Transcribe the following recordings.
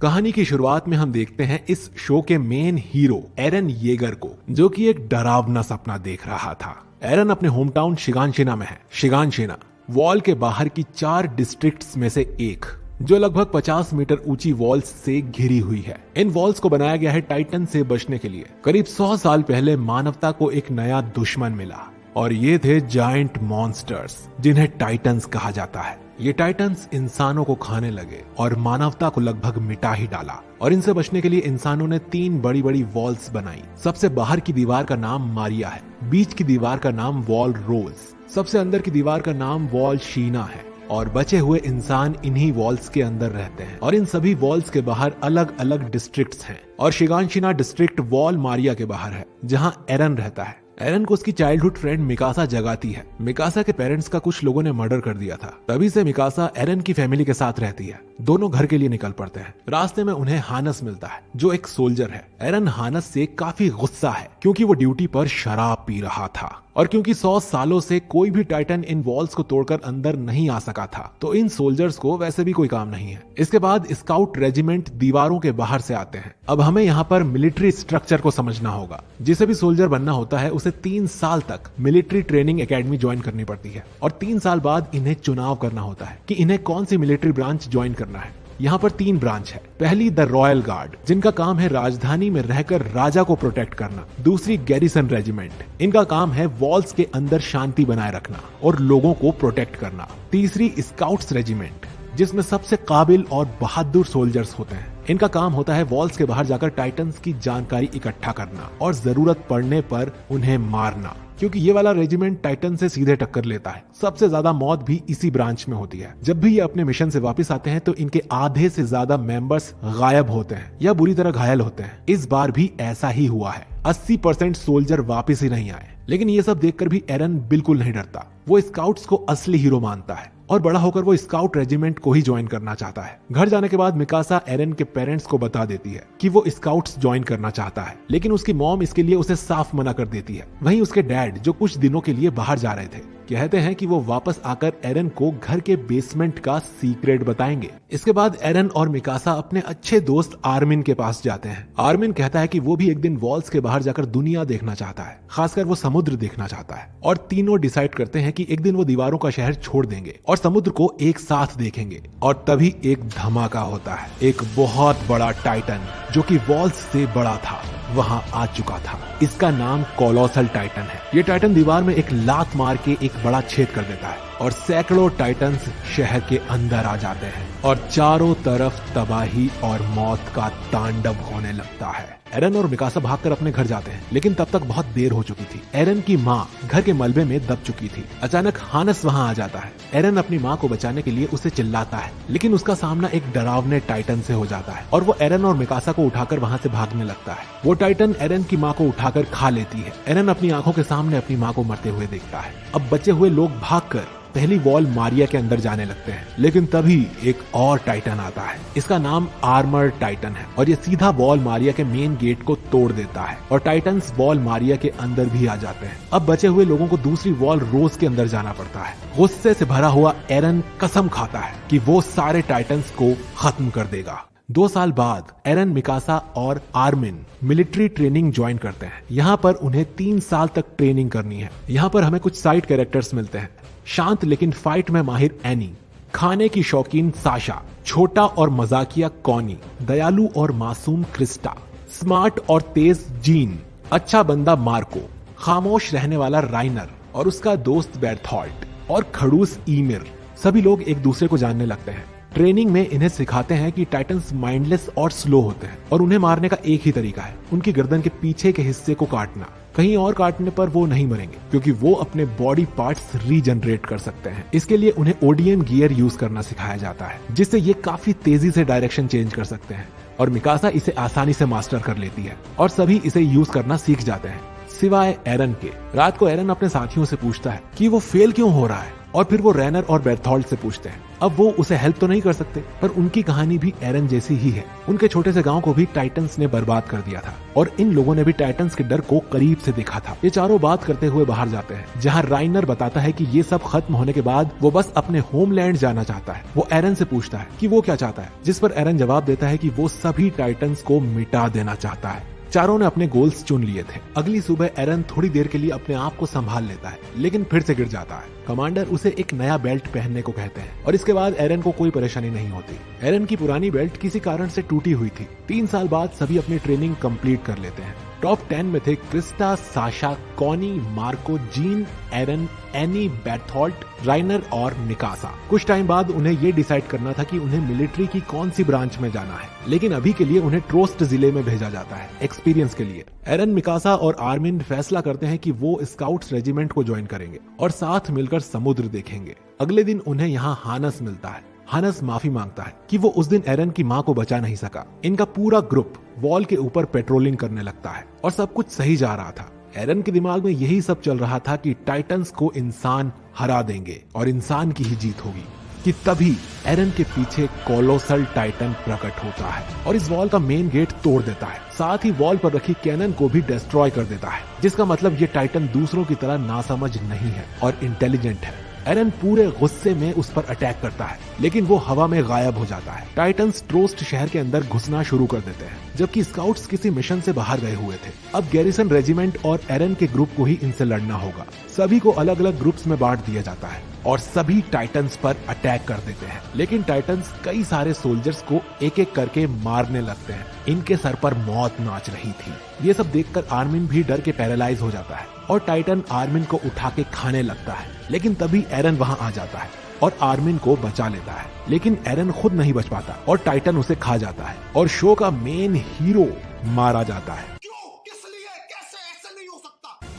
कहानी की शुरुआत में हम देखते हैं इस शो के मेन हीरो एरन येगर को, जो कि एक डरावना सपना देख रहा था। एरन अपने होम टाउन शिगानशिना में है। शिगानशिना वॉल के बाहर की 4 डिस्ट्रिक्ट्स में से एक, जो लगभग 50 मीटर ऊंची वॉल्स से घिरी हुई है। इन वॉल्स को बनाया गया है टाइटन से बचने के लिए। करीब 100 साल पहले मानवता को एक नया दुश्मन मिला और ये थे जायंट मॉन्स्टर्स, जिन्हें टाइटन्स कहा जाता है। ये टाइटन्स इंसानों को खाने लगे और मानवता को लगभग मिटा ही डाला। और इनसे बचने के लिए इंसानों ने 3 बड़ी बड़ी वॉल्स बनाई। सबसे बाहर की दीवार का नाम मारिया है, बीच की दीवार का नाम वॉल रोज, सबसे अंदर की दीवार का नाम वॉल शीना है और बचे हुए इंसान इन्हीं वॉल्स के अंदर रहते हैं। और इन सभी वॉल्स के बाहर अलग अलग डिस्ट्रिक्ट्स हैं और शिगानशिना डिस्ट्रिक्ट वॉल मारिया के बाहर है, जहां एरन रहता है। एरन को उसकी चाइल्डहुड फ्रेंड मिकासा जगाती है। मिकासा के पेरेंट्स का कुछ लोगों ने मर्डर कर दिया था, तभी से मिकासा एरन की फैमिली के साथ रहती है। दोनों घर के लिए निकल पड़ते हैं। रास्ते में उन्हें हानस मिलता है, जो एक सोल्जर है। एरन हानस से काफी गुस्सा है क्योंकि वो ड्यूटी पर शराब पी रहा था और क्योंकि 100 सालों से कोई भी टाइटन इन वॉल्स को तोड़कर अंदर नहीं आ सका था, तो इन सोल्जर्स को वैसे भी कोई काम नहीं है। इसके बाद स्काउट रेजिमेंट दीवारों के बाहर से आते हैं। अब हमें यहाँ पर मिलिट्री स्ट्रक्चर को समझना होगा। जिसे भी सोल्जर बनना होता है उसे 3 साल तक मिलिट्री ट्रेनिंग एकेडमी ज्वाइन करनी पड़ती है और 3 साल बाद इन्हें चुनाव करना होता है कि इन्हें कौन सी मिलिट्री ब्रांच ज्वाइन करना है। यहाँ पर 3 ब्रांच है। पहली द रॉयल गार्ड, जिनका काम है राजधानी में रहकर राजा को प्रोटेक्ट करना। दूसरी गैरिसन रेजिमेंट, इनका काम है वॉल्स के अंदर शांति बनाए रखना और लोगों को प्रोटेक्ट करना। तीसरी स्काउट्स रेजिमेंट, जिसमें सबसे काबिल और बहादुर सोल्जर्स होते हैं। इनका काम होता है वॉल्स के बाहर जाकर टाइटन्स की जानकारी इकट्ठा करना और जरूरत पड़ने पर उन्हें मारना, क्योंकि ये वाला रेजिमेंट टाइटन से सीधे टक्कर लेता है। सबसे ज्यादा मौत भी इसी ब्रांच में होती है। जब भी ये अपने मिशन से वापस आते हैं तो इनके आधे से ज्यादा मेंबर्स गायब होते हैं या बुरी तरह घायल होते हैं। इस बार भी ऐसा ही हुआ है। 80% सोल्जर वापस ही नहीं आए। लेकिन ये सब देखकर भी एरन बिल्कुल नहीं डरता। वो स्काउट्स को असली हीरो मानता है और बड़ा होकर वो स्काउट रेजिमेंट को ही ज्वाइन करना चाहता है। घर जाने के बाद मिकासा एरन के पेरेंट्स को बता देती है कि वो स्काउट्स ज्वाइन करना चाहता है, लेकिन उसकी मॉम इसके लिए उसे साफ मना कर देती है। वहीं उसके डैड, जो कुछ दिनों के लिए बाहर जा रहे थे, कहते हैं कि वो वापस आकर एरन को घर के बेसमेंट का सीक्रेट बताएंगे। इसके बाद एरन और मिकासा अपने अच्छे दोस्त आर्मिन के पास जाते हैं। आर्मिन कहता है कि वो भी एक दिन वॉल्स के बाहर जाकर दुनिया देखना चाहता है, खासकर वो समुद्र देखना चाहता है। और तीनों डिसाइड करते हैं कि एक दिन वो दीवारों का शहर छोड़ देंगे और समुद्र को एक साथ देखेंगे। और तभी एक धमाका होता है। एक बहुत बड़ा टाइटन, जो कि वॉल्स से बड़ा था, वहां आ चुका था। इसका नाम कोलोसल टाइटन है। ये टाइटन दीवार में एक लात मार के एक बड़ा छेद कर देता है और सैकड़ों टाइटन्स शहर के अंदर आ जाते हैं और चारों तरफ तबाही और मौत का तांडव होने लगता है। एरन और मिकासा भागकर अपने घर जाते हैं, लेकिन तब तक बहुत देर हो चुकी थी। एरन की माँ घर के मलबे में दब चुकी थी। अचानक हानस वहाँ आ जाता है। एरन अपनी माँ को बचाने के लिए उसे चिल्लाता है, लेकिन उसका सामना एक डरावने टाइटन से हो जाता है और वो एरन और मिकासा को उठाकर वहाँ से भागने लगता है। वो टाइटन एरन की माँ को उठाकर खा लेती है। एरन अपनी आंखों के सामने अपनी माँ को मरते हुए देखता है। अब बचे हुए लोग भागकर पहली वॉल मारिया के अंदर जाने लगते हैं, लेकिन तभी एक और टाइटन आता है। इसका नाम आर्मर टाइटन है और ये सीधा वॉल मारिया के मेन गेट को तोड़ देता है और टाइटन्स वॉल मारिया के अंदर भी आ जाते हैं। अब बचे हुए लोगों को दूसरी वॉल रोज के अंदर जाना पड़ता है। गुस्से से भरा हुआ एरन कसम खाता है कि वो सारे टाइटन्स को खत्म कर देगा। 2 साल बाद एरन, मिकासा और आर्मिन मिलिट्री ट्रेनिंग ज्वाइन करते हैं। यहाँ पर उन्हें 3 साल तक ट्रेनिंग करनी है। यहाँ पर हमें कुछ साइड कैरेक्टर्स मिलते हैं। शांत लेकिन फाइट में माहिर एनी, खाने की शौकीन साशा, छोटा और मजाकिया कॉनी, दयालु और मासूम क्रिस्टा, स्मार्ट और तेज जीन, अच्छा बंदा मार्को, खामोश रहने वाला राइनर और उसका दोस्त बेर्थॉल्ट और खड़ूस ईमिर। सभी लोग एक दूसरे को जानने लगते हैं। ट्रेनिंग में इन्हें सिखाते हैं कि टाइटन्स माइंडलेस और स्लो होते हैं और उन्हें मारने का एक ही तरीका है, उनकी गर्दन के पीछे के हिस्से को काटना। कहीं और काटने पर वो नहीं मरेंगे, क्योंकि वो अपने बॉडी पार्ट्स रीजनरेट कर सकते हैं। इसके लिए उन्हें ओडीएम गियर यूज करना सिखाया जाता है, जिससे ये काफी तेजी से डायरेक्शन चेंज कर सकते हैं। और मिकासा इसे आसानी से मास्टर कर लेती है और सभी इसे यूज करना सीख जाते हैं, सिवाय एरन के। रात को एरन अपने साथियों से पूछता है कि वो फेल क्यों हो रहा है और फिर वो रैनर और बेर्थॉल्ट से पूछते हैं अब वो उसे हेल्प तो नहीं कर सकते, पर उनकी कहानी भी एरन जैसी ही है। उनके छोटे से गांव को भी टाइटंस ने बर्बाद कर दिया था और इन लोगों ने भी टाइटंस के डर को करीब से देखा था। ये चारों बात करते हुए बाहर जाते हैं, जहाँ राइनर बताता है कि ये सब खत्म होने के बाद वो बस अपने होमलैंड जाना चाहता है। वो एरन से पूछता है कि वो क्या चाहता है, जिस पर एरन जवाब देता है कि वो सभी टाइटंस को मिटा देना चाहता है। चारों ने अपने गोल्स चुन लिए थे। अगली सुबह एरन थोड़ी देर के लिए अपने आप को संभाल लेता है, लेकिन फिर से गिर जाता है। कमांडर उसे एक नया बेल्ट पहनने को कहते हैं और इसके बाद एरन को कोई परेशानी नहीं होती। एरन की पुरानी बेल्ट किसी कारण से टूटी हुई थी। 3 साल बाद सभी अपनी ट्रेनिंग कंप्लीट कर लेते हैं। टॉप 10 में थे Krista, Sasha, Connie, Marco, Jean, Eren, Annie, Bertholdt, Reiner और मिकासा। कुछ टाइम बाद उन्हें ये डिसाइड करना था कि उन्हें मिलिट्री की कौन सी ब्रांच में जाना है, लेकिन अभी के लिए उन्हें ट्रोस्ट जिले में भेजा जाता है एक्सपीरियंस के लिए। एरन, मिकासा और आर्मिन फैसला करते हैं कि वो स्काउट्स रेजिमेंट को ज्वाइन करेंगे और साथ मिलकर समुद्र देखेंगे। अगले दिन उन्हें यहाँ हानस मिलता है। हानस माफी मांगता है कि वो उस दिन एरन की मां को बचा नहीं सका। इनका पूरा ग्रुप वॉल के ऊपर पेट्रोलिंग करने लगता है और सब कुछ सही जा रहा था। एरन के दिमाग में यही सब चल रहा था कि टाइटंस को इंसान हरा देंगे और इंसान की ही जीत होगी, कि तभी एरन के पीछे कोलोसल टाइटन प्रकट होता है और इस वॉल का मेन गेट तोड़ देता है। साथ ही वॉल पर रखी कैनन को भी डिस्ट्रॉय कर देता है, जिसका मतलब ये टाइटन दूसरों की तरह नासमझ नहीं है और इंटेलिजेंट है। एरन पूरे गुस्से में उस पर अटैक करता है, लेकिन वो हवा में गायब हो जाता है। टाइटंस ट्रोस्ट शहर के अंदर घुसना शुरू कर देते हैं, जबकि स्काउट्स किसी मिशन से बाहर गए हुए थे। अब गैरिसन रेजिमेंट और एरन के ग्रुप को ही इनसे लड़ना होगा। सभी को अलग अलग ग्रुप्स में बांट दिया जाता है और सभी टाइटंस पर अटैक कर देते हैं, लेकिन टाइटंस कई सारे सोल्जर्स को एक एक करके मारने लगते हैं। इनके सर पर मौत नाच रही थी। ये सब देखकर आर्मिन भी डर के पैरालाइज हो जाता है और टाइटन आर्मिन को उठा के खाने लगता है, लेकिन तभी एरन वहां आ जाता है और आर्मिन को बचा लेता है। लेकिन एरन खुद नहीं बच पाता और टाइटन उसे खा जाता है और शो का मेन हीरो मारा जाता है।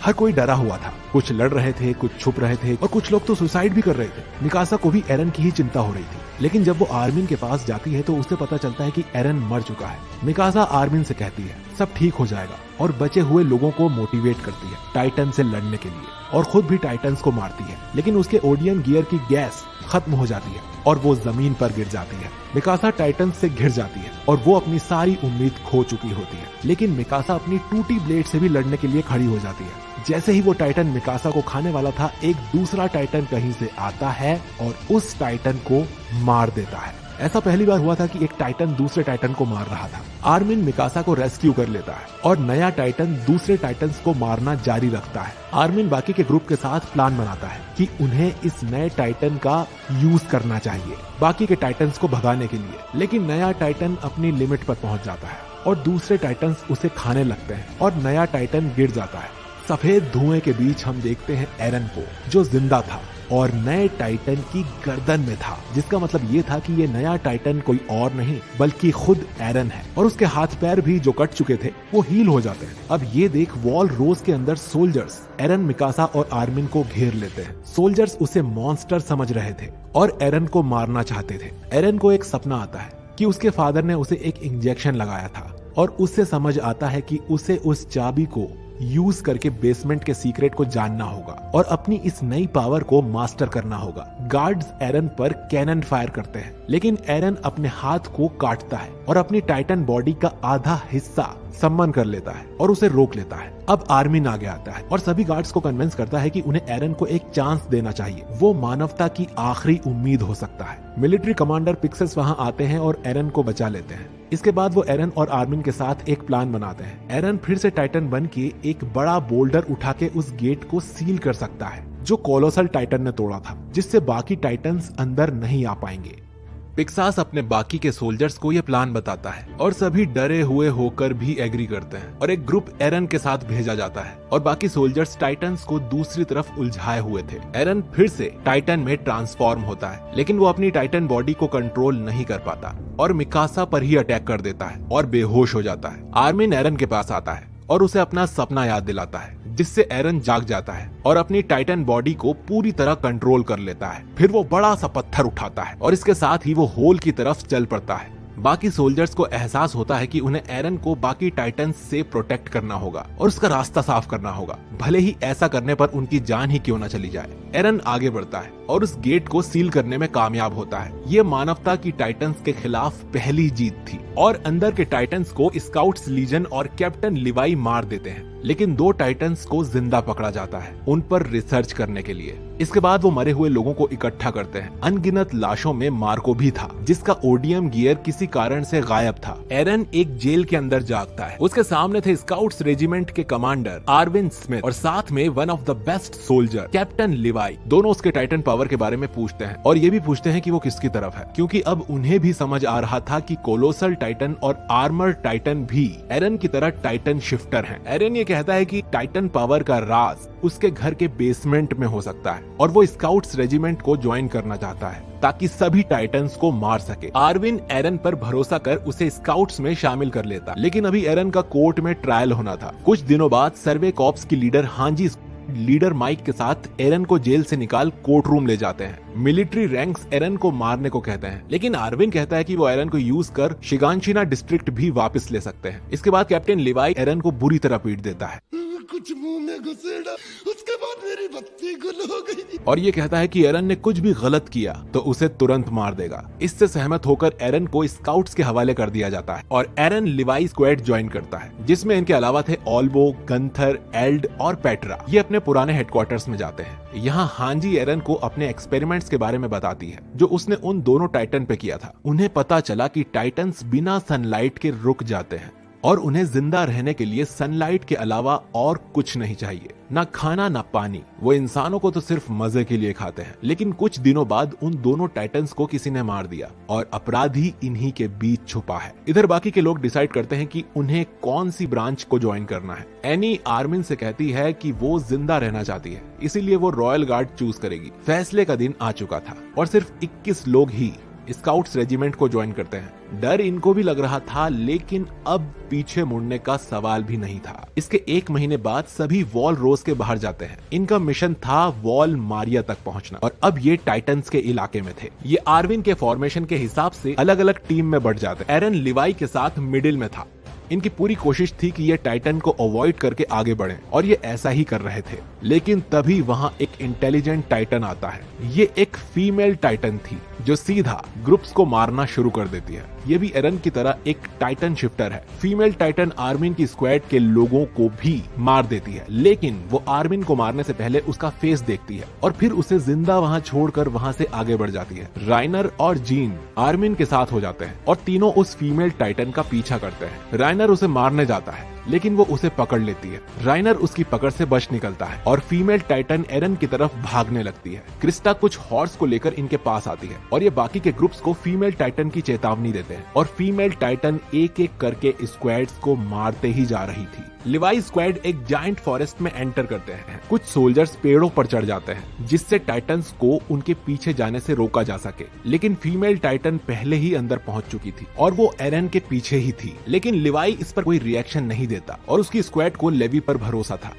हर कोई डरा हुआ था। कुछ लड़ रहे थे, कुछ छुप रहे थे और कुछ लोग तो सुसाइड भी कर रहे थे। मिकासा को भी एरन की ही चिंता हो रही थी, लेकिन जब वो आर्मिन के पास जाती है तो उसे पता चलता है कि एरन मर चुका है। मिकासा आर्मिन से कहती है सब ठीक हो जाएगा और बचे हुए लोगों को मोटिवेट करती है टाइटन से लड़ने के लिए और खुद भी टाइटंस को मारती है, लेकिन उसके ओडियन गियर की गैस खत्म हो जाती है और वो जमीन पर गिर जाती है। मिकासा टाइटंस से घिर जाती है और वो अपनी सारी उम्मीद खो चुकी होती है, लेकिन मिकासा अपनी टूटी ब्लेड से भी लड़ने के लिए खड़ी हो जाती है। जैसे ही वो टाइटन मिकासा को खाने वाला था, एक दूसरा टाइटन कहीं से आता है और उस टाइटन को मार देता है। ऐसा पहली बार हुआ था कि एक टाइटन दूसरे टाइटन को मार रहा था। आर्मिन मिकासा को रेस्क्यू कर लेता है और नया टाइटन दूसरे टाइटन्स को मारना जारी रखता है। आर्मिन बाकी के ग्रुप के साथ प्लान बनाता है कि उन्हें इस नए टाइटन का यूज करना चाहिए बाकी के टाइटन्स को भगाने के लिए, लेकिन नया टाइटन अपनी लिमिट पर पहुंच जाता है और दूसरे टाइटन्स उसे खाने लगते हैं और नया टाइटन गिर जाता है। सफेद धुएं के बीच हम देखते हैं एरन को, जो जिंदा था और नए टाइटन की गर्दन में था, जिसका मतलब ये था कि ये नया टाइटन कोई और नहीं बल्कि खुद एरन है और उसके हाथ पैर भी जो कट चुके थे वो हील हो जाते हैं। अब ये देख वॉल रोज के अंदर सोल्जर्स एरन, मिकासा और आर्मिन को घेर लेते हैं। सोल्जर्स उसे मॉन्स्टर समझ रहे थे और एरन को मारना चाहते थे। एरन को एक सपना आता है कि उसके फादर ने उसे एक इंजेक्शन लगाया था और उससे समझ आता है कि उसे उस चाबी को यूज करके बेसमेंट के सीक्रेट को जानना होगा और अपनी इस नई पावर को मास्टर करना होगा। गार्ड्स एरन पर कैनन फायर करते हैं, लेकिन एरन अपने हाथ को काटता है और अपनी टाइटन बॉडी का आधा हिस्सा सम्मन कर लेता है और उसे रोक लेता है। अब आर्मिन आगे आता है और सभी गार्ड्स को कन्विंस करता है कि उन्हें एरन को एक चांस देना चाहिए, वो मानवता की आखिरी उम्मीद हो सकता है। मिलिट्री कमांडर पिक्सेस वहां आते हैं और एरन को बचा लेते हैं। इसके बाद वो एरन और आर्मिन के साथ एक प्लान बनाते हैं। एरन फिर से टाइटन बन के एक बड़ा बोल्डर उठा के उस गेट को सील कर सकता है जो कोलोसल टाइटन ने तोड़ा था, जिससे बाकी टाइटन्स अंदर नहीं आ पाएंगे। पिक्सास अपने बाकी के सोल्जर्स को यह प्लान बताता है और सभी डरे हुए होकर भी एग्री करते हैं और एक ग्रुप एरन के साथ भेजा जाता है और बाकी सोल्जर्स टाइटन्स को दूसरी तरफ उलझाए हुए थे। एरन फिर से टाइटन में ट्रांसफॉर्म होता है, लेकिन वो अपनी टाइटन बॉडी को कंट्रोल नहीं कर पाता और मिकासा पर ही अटैक कर देता है और बेहोश हो जाता है। आर्मिन एरन के पास आता है और उसे अपना सपना याद दिलाता है, जिससे एरन जाग जाता है और अपनी टाइटन बॉडी को पूरी तरह कंट्रोल कर लेता है। फिर वो बड़ा सा पत्थर उठाता है और इसके साथ ही वो होल की तरफ चल पड़ता है। बाकी सोल्जर्स को एहसास होता है कि उन्हें एरन को बाकी टाइटन्स से प्रोटेक्ट करना होगा और उसका रास्ता साफ करना होगा, भले ही ऐसा करने पर उनकी जान ही क्यों न चली जाए। एरन आगे बढ़ता है और उस गेट को सील करने में कामयाब होता है। ये मानवता की टाइटन्स के खिलाफ पहली जीत थी और अंदर के टाइटन्स को स्काउट्स लीजन और कैप्टन लिवाई मार देते हैं, लेकिन 2 टाइटन्स को जिंदा पकड़ा जाता है उन पर रिसर्च करने के लिए। इसके बाद वो मरे हुए लोगों को इकट्ठा करते हैं। अनगिनत लाशों में मार्को भी था, जिसका ओडियम गियर किसी कारण से गायब था। एरन एक जेल के अंदर जागता है। उसके सामने थे स्काउट्स रेजिमेंट के कमांडर आर्विन स्मिथ और साथ में one of the best soldier captain Levi. दोनों उसके टाइटन पावर के बारे में पूछते हैं और ये भी पूछते हैं कि वो किसकी तरफ है, क्योंकि अब उन्हें भी समझ आ रहा था कि कोलोसल टाइटन और आर्मर टाइटन भी एरन की तरह टाइटन शिफ्टर हैं। एरन ये कहता है कि टाइटन पावर का राज उसके घर के बेसमेंट में हो सकता है और वो स्काउट्स रेजिमेंट को ज्वाइन करना चाहता है ताकि सभी टाइटन्स को मार सके। आर्विन एरन पर भरोसा कर उसे स्काउट्स में शामिल कर लेता, लेकिन अभी एरन का कोर्ट में ट्रायल होना था। कुछ दिनों बाद सर्वे कॉप्स की लीडर हांजी लीडर माइक के साथ एरन को जेल से निकाल कोर्ट रूम ले जाते हैं। मिलिट्री रैंक्स एरन को मारने को कहते हैं, लेकिन आर्विन कहता है कि वो एरन को यूज कर शिगानशिना डिस्ट्रिक्ट भी वापस ले सकते हैं। इसके बाद कैप्टन लिवाई एरन को बुरी तरह पीट देता है, कुछ मुंह में घुसेड़ा, उसके बाद मेरी बत्ती गुल हो गई और ये कहता है कि एरन ने कुछ भी गलत किया तो उसे तुरंत मार देगा। इससे सहमत होकर एरन को स्काउट्स के हवाले कर दिया जाता है और एरन लिवाई स्क्वाड ज्वाइन करता है, जिसमें इनके अलावा थे ऑल्बो, गंथर, एल्ड और पेट्रा। ये अपने पुराने हेडक्वार्टर्स में जाते हैं। यहाँ हांजी एरन को अपने एक्सपेरिमेंट्स के बारे में बताती है जो उसने उन दोनों टाइटन पे किया था। उन्हें पता चला कि टाइटन्स बिना सनलाइट के रुक जाते हैं और उन्हें जिंदा रहने के लिए सनलाइट के अलावा और कुछ नहीं चाहिए, ना खाना ना पानी। वो इंसानों को तो सिर्फ मजे के लिए खाते हैं। लेकिन कुछ दिनों बाद उन दोनों टाइटन्स को किसी ने मार दिया और अपराधी इन्हीं के बीच छुपा है। इधर बाकी के लोग डिसाइड करते हैं कि उन्हें कौन सी ब्रांच को ज्वाइन करना है। एनी आर्मिन से कहती है कि वो जिंदा रहना चाहती है, इसीलिए वो रॉयल गार्ड चूज करेगी। फैसले का दिन आ चुका था और सिर्फ 21 लोग ही स्काउट्स रेजिमेंट को ज्वाइन करते हैं। डर इनको भी लग रहा था, लेकिन अब पीछे मुड़ने का सवाल भी नहीं था। इसके 1 महीने बाद सभी वॉल रोज के बाहर जाते हैं। इनका मिशन था वॉल मारिया तक पहुंचना और अब ये टाइटन्स के इलाके में थे। ये आर्विन के फॉर्मेशन के हिसाब से अलग अलग टीम में बढ़ जाते। एरन लिवाई के साथ मिडिल में था। इनकी पूरी कोशिश थी कि ये टाइटन को अवॉइड करके आगे बढ़ें और ये ऐसा ही कर रहे थे। लेकिन तभी वहां एक इंटेलिजेंट टाइटन आता है। ये एक फीमेल टाइटन थी जो सीधा ग्रुप्स को मारना शुरू कर देती है। ये भी एरन की तरह एक टाइटन शिफ्टर है। फीमेल टाइटन आर्मिन की स्क्वाड के लोगों को भी मार देती है, लेकिन वो आर्मिन को मारने से पहले उसका फेस देखती है और फिर उसे जिंदा वहां छोड़कर वहां से आगे बढ़ जाती है। राइनर और जीन आर्मिन के साथ हो जाते हैं और तीनों उस फीमेल टाइटन का पीछा करते हैं। राइनर उसे मारने जाता है, लेकिन वो उसे पकड़ लेती है। राइनर उसकी पकड़ से बच निकलता है और फीमेल टाइटन एरन की तरफ भागने लगती है। क्रिस्टा कुछ हॉर्स को लेकर इनके पास आती है और ये बाकी के ग्रुप्स को फीमेल टाइटन की चेतावनी देते हैं और फीमेल टाइटन एक एक करके स्क्वाड्स को मारते ही जा रही थी। लिवाई स्क्वाड एक जायंट फॉरेस्ट में एंटर करते हैं। कुछ सोल्जर्स पेड़ों पर चढ़ जाते हैं जिससे टाइटन्स को उनके पीछे जाने से रोका जा सके, लेकिन फीमेल टाइटन पहले ही अंदर पहुंच चुकी थी और वो एरन के पीछे ही थी। लेकिन लिवाई इस पर कोई रिएक्शन नहीं देता और उसकी स्क्वाड को लेवी पर भरोसा था।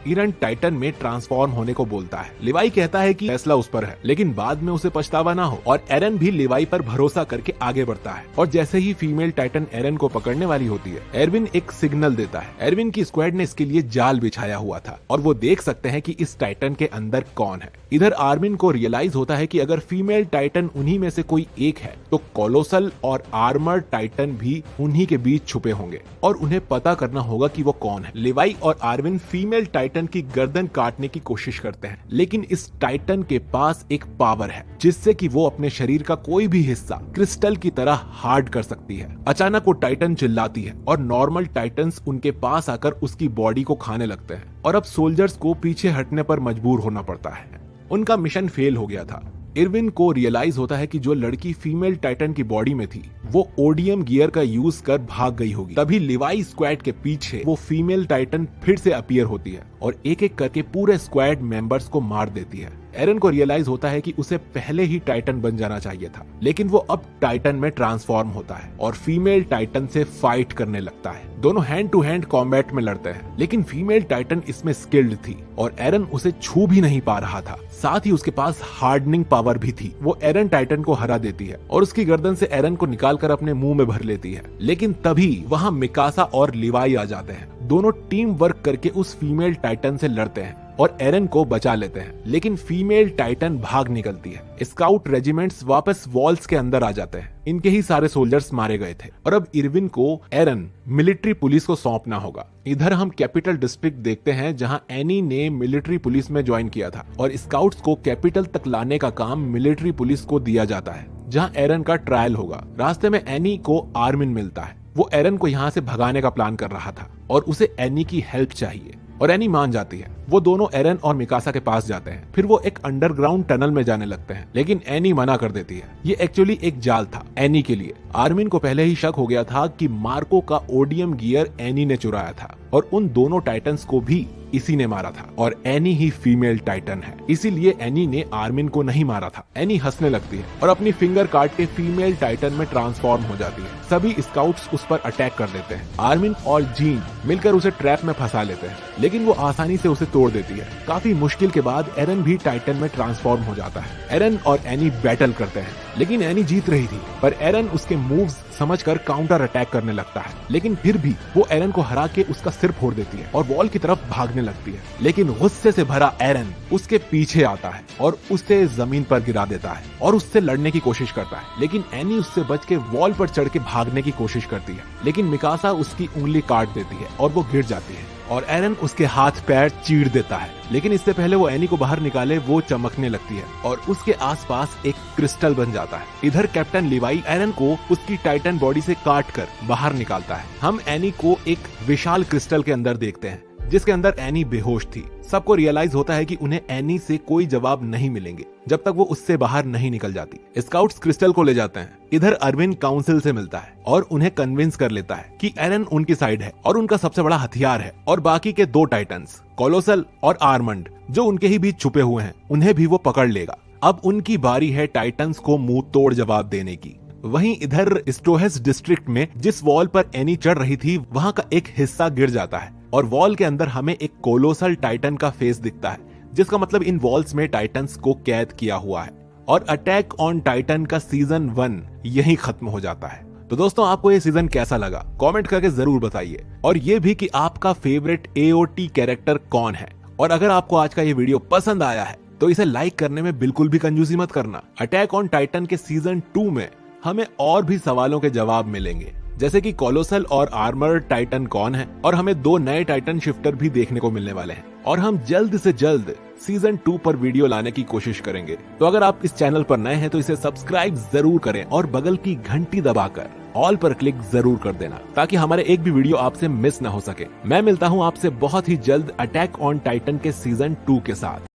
एरन टाइटन में ट्रांसफॉर्म होने को बोलता है। लिवाई कहता है कि फैसला उस पर है, लेकिन बाद में उसे पछतावा ना हो, और एरन भी लिवाई पर भरोसा करके आगे बढ़ता है। और जैसे ही फीमेल टाइटन एरन को पकड़ने वाली होती है, एरविन एक सिग्नल देता है। एरविन की स्क्वाड ने इसके लिए जाल बिछाया हुआ था और वो देख सकते हैं कि इस टाइटन के अंदर कौन है। इधर आर्मिन को रियलाइज होता है कि अगर फीमेल टाइटन उन्हीं में से कोई एक है तो कोलोसल और आर्मर टाइटन भी उन्हीं के बीच छुपे होंगे और उन्हें पता करना होगा कि वो कौन है। लिवाई और आर्विन फीमेल टाइटन की गर्दन काटने की कोशिश करते हैं, लेकिन इस टाइटन के पास एक पावर है जिससे कि वो अपने शरीर का कोई भी हिस्सा क्रिस्टल की तरह हार्ड कर सकती है। अचानक वो टाइटन चिल्लाती है और नॉर्मल टाइटन्स उनके पास आकर उसकी बॉडी को खाने लगते हैं और अब सोल्जर्स को पीछे हटने पर मजबूर होना पड़ता है। उनका मिशन फेल हो गया था। इरविन को रियलाइज होता है कि जो लड़की फीमेल टाइटन की बॉडी में थी वो ओडियम गियर का यूज कर भाग गई होगी। तभी लिवाई स्क्वाड के पीछे वो फीमेल टाइटन फिर से अपीयर होती है और एक एक करके पूरे स्क्वाड मेंबर्स को मार देती है। एरन को रियलाइज होता है कि उसे पहले ही टाइटन बन जाना चाहिए था, लेकिन वो अब टाइटन में ट्रांसफॉर्म होता है और फीमेल टाइटन से फाइट करने लगता है। दोनों हैंड टू हैंड कॉम्बैट में लड़ते हैं, लेकिन फीमेल टाइटन इसमें स्किल्ड थी और एरन उसे छू भी नहीं पा रहा था। साथ ही उसके पास हार्डनिंग पावर भी थी। वो एरन टाइटन को हरा देती है और उसकी गर्दन से एरन को निकालकर अपने मुंह में भर लेती है। लेकिन तभी वहाँ मिकासा और लिवाई आ जाते हैं। दोनों टीम वर्क करके उस फीमेल टाइटन से लड़ते हैं और एरन को बचा लेते हैं, लेकिन फीमेल टाइटन भाग निकलती है। स्काउट रेजिमेंट्स वापस वॉल्स के अंदर आ जाते हैं। इनके ही सारे सोल्जर्स मारे गए थे और अब इरविन को एरन मिलिट्री पुलिस को सौंपना होगा। इधर हम कैपिटल डिस्ट्रिक्ट देखते हैं जहां एनी ने मिलिट्री पुलिस में ज्वाइन किया था और स्काउट्स को कैपिटल तक लाने का काम मिलिट्री पुलिस को दिया जाता है, जहां एरन का ट्रायल होगा। रास्ते में एनी को आर्मिन मिलता है। वो एरन को यहाँ से भगाने का प्लान कर रहा था और उसे एनी की हेल्प चाहिए और एनी मान जाती है। वो दोनों एरन और मिकासा के पास जाते हैं। फिर वो एक अंडरग्राउंड टनल में जाने लगते हैं, लेकिन एनी मना कर देती है। ये एक्चुअली एक जाल था एनी के लिए। आर्मिन को पहले ही शक हो गया था कि मार्को का ओडियम गियर एनी ने चुराया था और उन दोनों टाइटन्स को भी इसी ने मारा था और एनी ही फीमेल टाइटन है, इसीलिए एनी ने आर्मिन को नहीं मारा था। एनी हंसने लगती है और अपनी फिंगर काट के फीमेल टाइटन में ट्रांसफॉर्म हो जाती है। सभी स्काउट्स उस पर अटैक कर देते हैं। आर्मिन और जीन मिलकर उसे ट्रैप में फंसा लेते हैं, लेकिन वो आसानी से उसे तोड़ देती है। काफी मुश्किल के बाद एरन भी टाइटन में ट्रांसफॉर्म हो जाता है। एरन और एनी बैटल करते हैं, लेकिन एनी जीत रही थी, पर एरन उसके मूव्स समझकर काउंटर अटैक करने लगता है। लेकिन फिर भी वो एरन को हरा के उसका सिर फोड़ देती है और वॉल की तरफ भागने लगती है। लेकिन गुस्से से भरा एरन उसके पीछे आता है और उसे जमीन पर गिरा देता है और उससे लड़ने की कोशिश करता है, लेकिन एनी उससे बच के वॉल पर चढ़ के भागने की कोशिश करती है। लेकिन मिकासा उसकी उंगली काट देती है और वो गिर जाती है और एरन उसके हाथ पैर चीर देता है। लेकिन इससे पहले वो एनी को बाहर निकाले वो चमकने लगती है और उसके आसपास एक क्रिस्टल बन जाता है। इधर कैप्टन लिवाई एरन को उसकी टाइटन बॉडी से काट कर बाहर निकालता है। हम एनी को एक विशाल क्रिस्टल के अंदर देखते हैं जिसके अंदर एनी बेहोश थी। सबको रियलाइज होता है कि उन्हें एनी से कोई जवाब नहीं मिलेंगे जब तक वो उससे बाहर नहीं निकल जाती। स्काउट्स क्रिस्टल को ले जाते हैं। इधर अरविन काउंसिल से मिलता है और उन्हें कन्विंस कर लेता है कि एरन उनकी साइड है और उनका सबसे बड़ा हथियार है और बाकी के दो टाइटन्स कोलोसल और आर्मंड जो उनके ही बीच छुपे हुए हैं उन्हें भी वो पकड़ लेगा। अब उनकी बारी है टाइटन्स को मुंह तोड़ जवाब देने की। वहीं इधर स्टोहेस डिस्ट्रिक्ट में जिस वॉल पर एनी चढ़ रही थी वहां का एक हिस्सा गिर जाता है और वॉल के अंदर हमें एक कोलोसल टाइटन का फेस दिखता है, जिसका मतलब इन वॉल्स में टाइटन्स को कैद किया हुआ है। और अटैक ऑन टाइटन का सीजन 1 यहीं खत्म हो जाता है। तो दोस्तों आपको ये सीजन कैसा लगा कमेंट करके जरूर बताइए, और ये भी कि आपका फेवरेट AOT कैरेक्टर कौन है। और अगर आपको आज का ये वीडियो पसंद आया है तो इसे लाइक करने में बिल्कुल भी कंजूसी मत करना। अटैक ऑन टाइटन के सीजन 2 में हमें और भी सवालों के जवाब मिलेंगे, जैसे कि कोलोसल और आर्मर्ड टाइटन कौन है, और हमें 2 नए टाइटन शिफ्टर भी देखने को मिलने वाले हैं। और हम जल्द से जल्द सीजन 2 पर वीडियो लाने की कोशिश करेंगे। तो अगर आप इस चैनल पर नए हैं तो इसे सब्सक्राइब जरूर करें और बगल की घंटी दबाकर ऑल पर क्लिक जरूर कर देना, ताकि हमारे एक भी वीडियो आपसे मिस न हो सके। मैं मिलता हूं आपसे बहुत ही जल्द अटैक ऑन टाइटन के सीजन 2 के साथ।